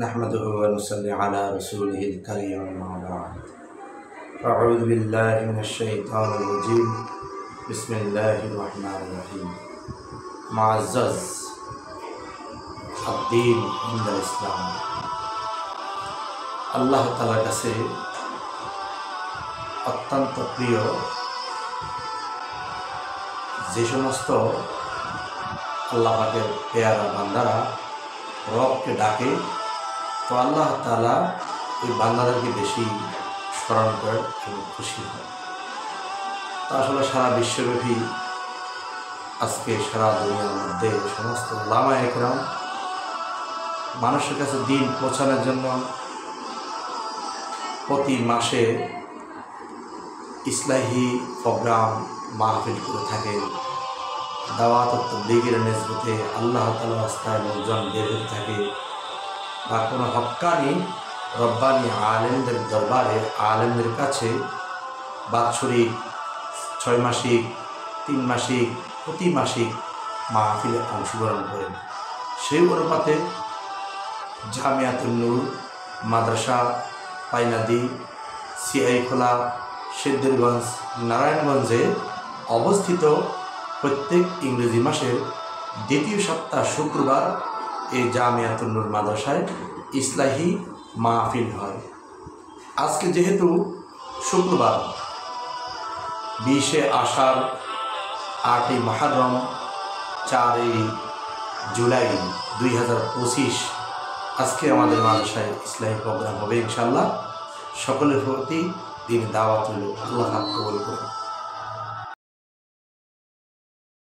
नहमदुहु व नुसल्ली अला रसूलिहिल करीम अम्मा बाद। अऊज़ु बिल्लाहि मिनश शैतानिर रजीम। बिस्मिल्लाहिर रहमानिर रहीम। मुअज़्ज़ज़ अद्दीन इंदल इस्लाम। আল্লাহ তাআলার কাছে অত্যন্ত প্রিয় যে সমস্ত আল্লাহ পাকের পেয়ারা বান্দারা রবকে ডাকে, তো আল্লাহ তাআলা ওই বান্দাদেরকে বেশি স্মরণ করে এবং খুশি হয়। তা আসলে সারা বিশ্বব্যাপী আজকে সারা দুনিয়ার মধ্যে সমস্ত উলামায়ে কেরাম মানুষের কাছে দিন পৌঁছানোর জন্য প্রতি মাসে ইসলাহি প্রোগ্রাম মাহফিল করে থাকেন। দাওয়াত ও তাবলীগের নিসবতে আল্লাহ তাআলার রাস্তায় লোকজন বের হতে থাকে, বা কোনো হক্কানি রব্বানি আলেমদের দরবারে আলেমদের কাছে বাৎসরিক, 6 মাসিক, 3 মাসিক, প্রতি মাসিক মাহফিলে অংশগ্রহণ করেন। সেই অনুপাতে জামিয়াতুন নূর মাদ্রাসা, পাইনাদি, সিআইখোলা, সিদ্ধিরগঞ্জ, নারায়ণগঞ্জে অবস্থিত প্রত্যেক ইংরেজি মাসের দ্বিতীয় সপ্তাহ শুক্রবার এই জামিয়াতুন নূর মাদ্রাসায় ইসলাহি মাহফিল হয়। আজকে যেহেতু শুক্রবার 20শে আষাঢ়, 8ই মুহররম, 4ই জুলাই 2025 আজকে আমাদের মাদ্রাসায় ইসলাহি প্রোগ্রাম হবে ইনশাআল্লাহ। সকলের প্রতি দিন দাওয়াত হলো, আল্লাহ কবুল করুন।